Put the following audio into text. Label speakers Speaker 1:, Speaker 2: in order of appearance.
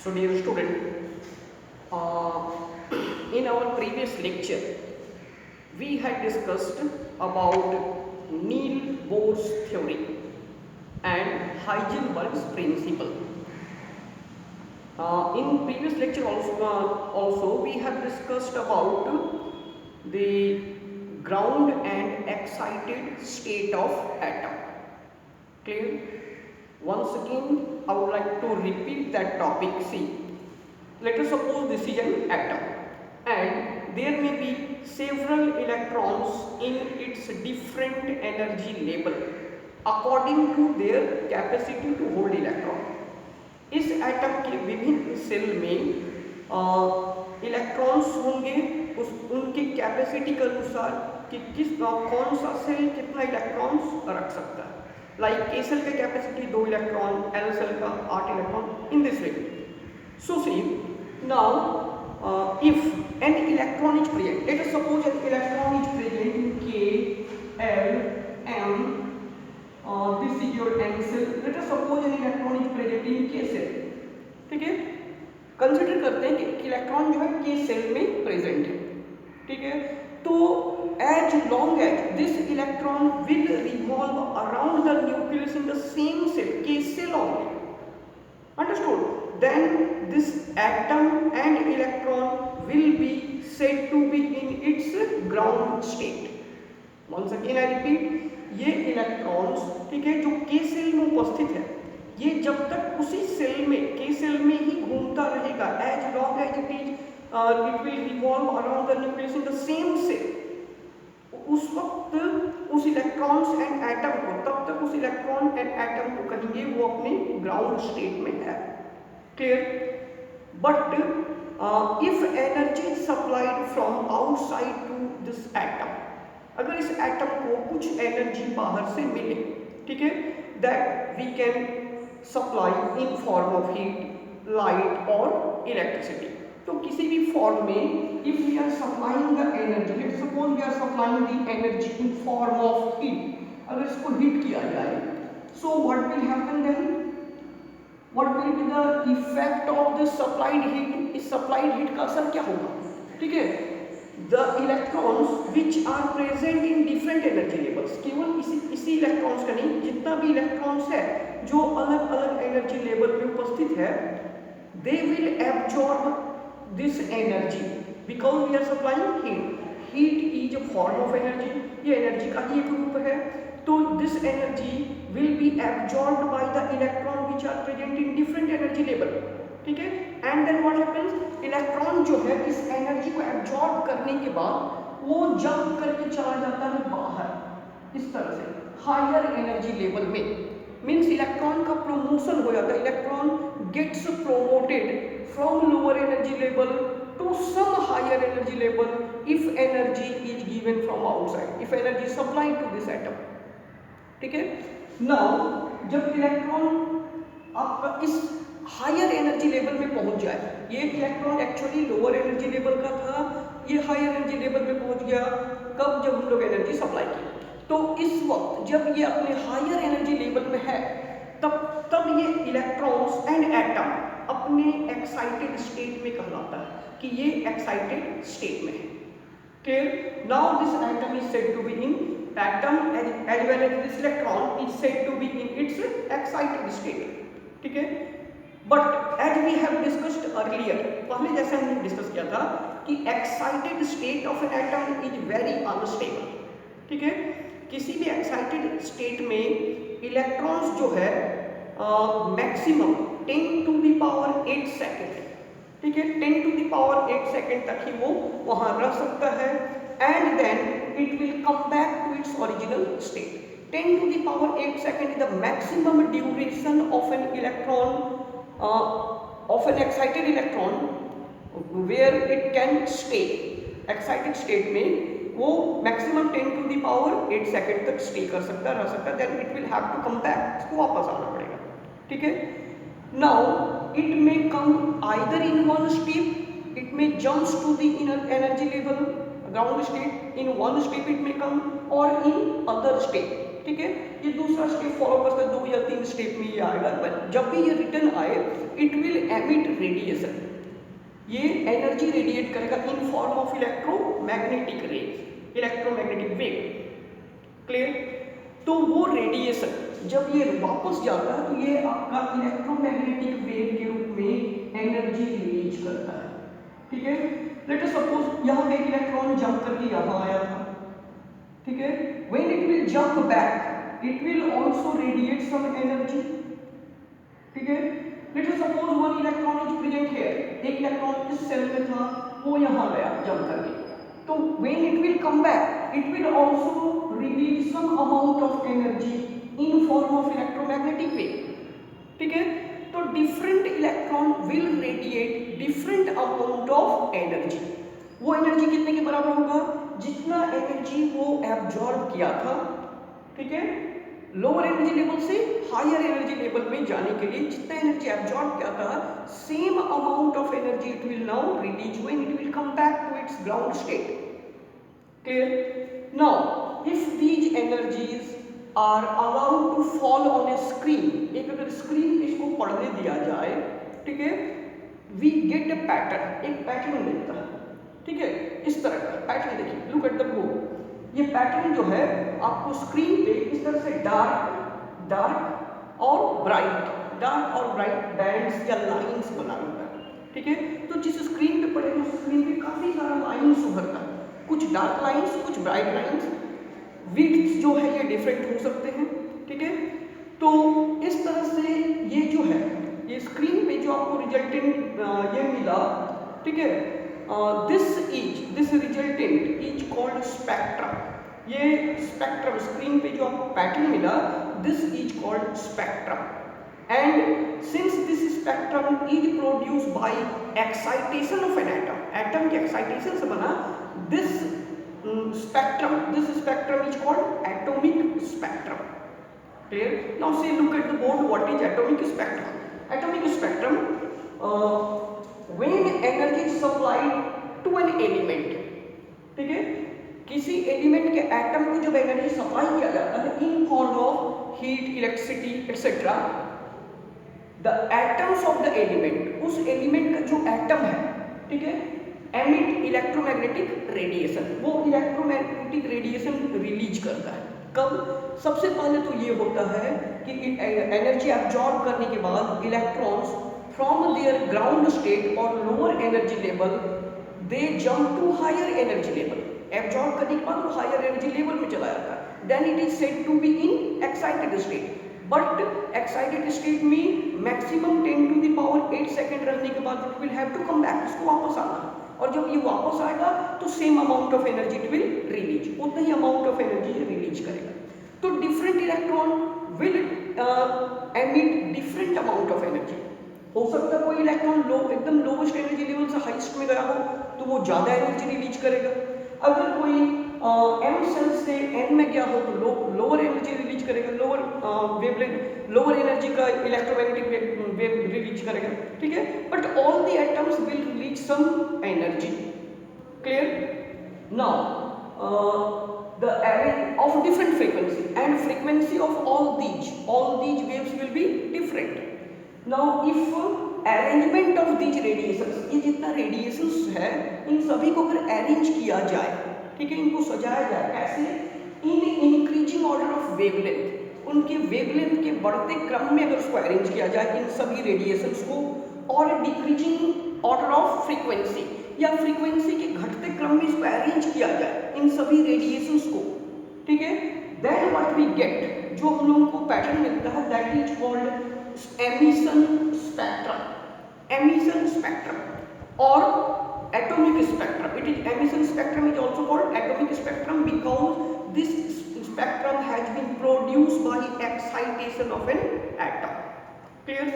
Speaker 1: So dear student, uh, in our previous lecture, we had discussed about Niels Bohr's theory and Heisenberg's principle. In previous lecture also we have discussed about the ground and excited state of atom. Clear? Once again, I would like to repeat that topic. See, let us suppose this is an atom and there may be several electrons in its different energy level according to their capacity to hold electron. इस atom के विभिन्न cell में electrons होंगे उनकी capacity के अनुसार कि कौन सा सेल कितना इलेक्ट्रॉन्स रख सकता है. लाइक के सेल का कैपेसिटी 2 इलेक्ट्रॉन, एल सेल का 8 electron, in this way. So see now if an electron is present, let us suppose an electron is present in K L M. This is your n cell. Let us suppose an electron is present in k cell. ठीक है, consider करते हैं कि electron जो है k cell में present है. ठीक है, तो as long as this electron will revolve around the nucleus in the same cell, k cell only. Understood? Then this atom and electron will be said to be in its ground state. Once again I repeat, ये electrons, ठीक है, जो के cell में उपस्थित है, ये जब तक उसी सेल में के सेल में ही घूमता रहेगा, as long as it is it will revolve around the nucleus in the same cell, उस वक्त उस इलेक्ट्रॉन्स एंड एटम को, तब तक उस इलेक्ट्रॉन एंड एटम को कहेंगे वो अपने ग्राउंड स्टेट में है. Clear? But if energy supplied from outside to this atom, अगर इस एटम को कुछ एनर्जी बाहर से मिले, ठीक है, that we can supply in form of heat, light और इलेक्ट्रिसिटी. तो किसी भी फॉर्म में if we are supplying the energy, let's suppose we are supplying the energy in form of heat, अगर इसको हीट किया जाए, so what will happen then, what will be the effect of the supplied heat. इस supplied heat का असर क्या होगा? ठीक है, the electrons which are present in different energy levels, केवल इसी इलेक्ट्रॉन्स का नहीं, जितना भी इलेक्ट्रॉन्स है जो अलग अलग एनर्जी लेवल में उपस्थित है, they will absorb this energy because we are supplying heat. Heat is a form of energy, ये एनर्जी का ही एक रूप है. तो this energy will be absorbed by the electron which are present in different energy level. ठीक है, and then what happens, electron जो है इस एनर्जी को एब्जॉर्ब करने के बाद वो जंप करके चला जाता है बाहर, इस तरह से हायर एनर्जी लेवल में. मींस इलेक्ट्रॉन का प्रमोशन हो जाता है, electron gets promoted from lower energy level to some higher energy level if energy is given from outside, if energy supplied to this atom. ठीक है, नाउ जब electron आपका इस हायर एनर्जी लेवल में पहुंच जाए, ये electron actually lower energy level का था, ये हायर एनर्जी लेवल में पहुंच गया कब, जब हम लोग एनर्जी सप्लाई की. तो इस वक्त जब ये अपने हायर एनर्जी लेवल में है, तब ये इलेक्ट्रॉन्स एंड एटम अपने एक्साइटेड स्टेट में कहलाता है कि ये एक्साइटेड स्टेट में है. Clear? Now this atom is said to be in, atom as well as this electron is said to be in its excited state. ठीक है, but as we have discussed earlier, पहले जैसे हमने discuss किया था कि excited state of an atom is very unstable. ठीक है, किसी भी एक्साइटेड स्टेट में इलेक्ट्रॉन्स जो है maximum 10 to the power 8 second, ठीक है, 10 टू द पावर 8 सेकेंड तक ही वो वहां रह सकता है, and then it will come back to its original state. 10 to the power 8 second is the maximum duration of an electron, of an excited electron where it can stay. Excited state में वो maximum 10 to the power 8 second तक stay कर सकता है, रह सकता है, then it will have to come back, इसको वापस आना पड़ेगा. ठीक है, now it may come either in one step, it may jumps to the inner energy level, ground state, in one step it may come, or in other state. ठीक है, ये दूसरा स्टेप फॉलो करता है, 2 या 3 स्टेप में ये आएगा। बट जब भी ये रिटर्न आए इट विल एमिट रेडिएशन, ये एनर्जी रेडिएट करेगा इन form of electromagnetic rays, electromagnetic wave. Clear? तो वो रेडिएशन जब ये वापस जाता है तो ये आपका इलेक्ट्रोमैग्नेटिक वेव के रूप में एनर्जी रिलीज करता है। ठीक है, लेट अस सपोज यहाँ पे एक इलेक्ट्रॉन जंप करके यहाँ आया था, ठीक है, when it will jump back it will also radiate some energy. ठीक है, let us suppose one electron is present here, एक इलेक्ट्रॉन इस सेल में था, वो यहाँ गया जंप करके, तो when it will come back it will also release some amount of energy in form of electromagnetic wave. ठीक है, तो different electron will radiate different amount of energy. वो एनर्जी कितने के बराबर होगा? जितना एनर्जी वो एब्जॉर्ब किया था। ठीक है, लोअर एनर्जी लेवल से हायर एनर्जी लेवल में जाने के लिए जितना एनर्जी एब्जॉर्ब किया था, same amount of energy it will now release when it will come back to its ground state. Clear? Now if these energies are allowed to fall on a screen, एक अगर screen पे इसको पढ़ने दिया जाए, ठीक है, वी गेट ए पैटर्न, एक पैटर्न मिलता है। ठीक है, इस तरह का पैटर्न देखिए, लुक एट द बोर्ड। ये पैटर्न जो है आपको स्क्रीन पे इस तरह से डार्क डार्क और ब्राइट, डार्क और ब्राइट बैंड्स या लाइंस बना होता है। ठीक है, तो जिस स्क्रीन पे पढ़ेंगे उस स्क्रीन पे काफी सारा लाइंस उभरता है, कुछ डार्क लाइंस, कुछ ब्राइट लाइंस, विड्थ जो है ये डिफरेंट हो सकते हैं। ठीक है, तो इस तरह से ये जो है ये स्क्रीन पे जो आपको रिजल्टेंट ये मिला, ठीक है, this resultant is called spectrum. ये स्पेक्ट्रम स्क्रीन पे जो आपको पैटर्न मिला, this is called spectrum. And since this spectrum is produced by excitation of an atom, atom के एक्साइटेशन से बना this spectrum is called atomic spectrum. Clear? Now say look at the board, what is atomic spectrum? Atomic spectrum, when energy is supplied to an element, ठीक है, किसी element के atom को जब energy supply किया जाता है in form of heat, electricity etcetera, the atoms of the element, उस एलिमेंट का जो एटम है, ठीक है, एमिट इलेक्ट्रोमैग्नेटिक रेडिएशन, वो इलेक्ट्रोमैग्नेटिक रेडिएशन रिलीज करता है। कब? सबसे पहले तो ये होता है कि एनर्जी एब्जॉर्ब करने के बाद electrons from their ground state और lower energy level they jump to higher energy level. Absorb करने के बाद वो हायर एनर्जी लेवल में चला जाता है, then it is said to be in excited state. But excited state में maximum 10 to the power 8 second रहने के बाद it will have to come back, इसको वापस आना है, और जब ये वापस आएगा तो same amount of energy it will release, उतना ही अमाउंट ऑफ एनर्जी रिलीज करेगा। तो different electron will emit different amount of energy. हो सकता है कोई इलेक्ट्रॉन लो, एकदम लोवेस्ट एनर्जी लेवल से हाईएस्ट में गया हो तो वो ज़्यादा एनर्जी रिलीज करेगा। अगर कोई m सेल से n में गया हो तो लोअर एनर्जी रिलीज करेगा, लोअर एनर्जी का इलेक्ट्रोमैग्नेटिक वेव रिलीज करेगा। ठीक है, but all the atoms will release some energy. Clear? Now the array of different frequency and frequency of all these waves will be different. Now if arrangement of these radiations, ये जितना radiations है इन सभी को अगर arrange किया जाए, ठीक है, इनको सजाया जाए, कैसे? In increasing order of wavelength, उनके वेवलेंथ के बढ़ते क्रम में अगर उसको अरेंज किया जाए इन सभी रेडिएशंस को, और डिक्रीजिंग ऑर्डर ऑफ फ्रीक्वेंसी या फ्रीक्वेंसी के घटते क्रम में इसको अरेंज किया जाए इन सभी रेडिएशंस को, ठीक है, देन व्हाट वी गेट, जो हम लोगों को पैटर्न मिलता है, that is called emission spectrum. Emission spectrum और atomic spectrum, it is emission spectrum is also called atomic spectrum because this spectrum has been produced by excitation of an atom. Clear?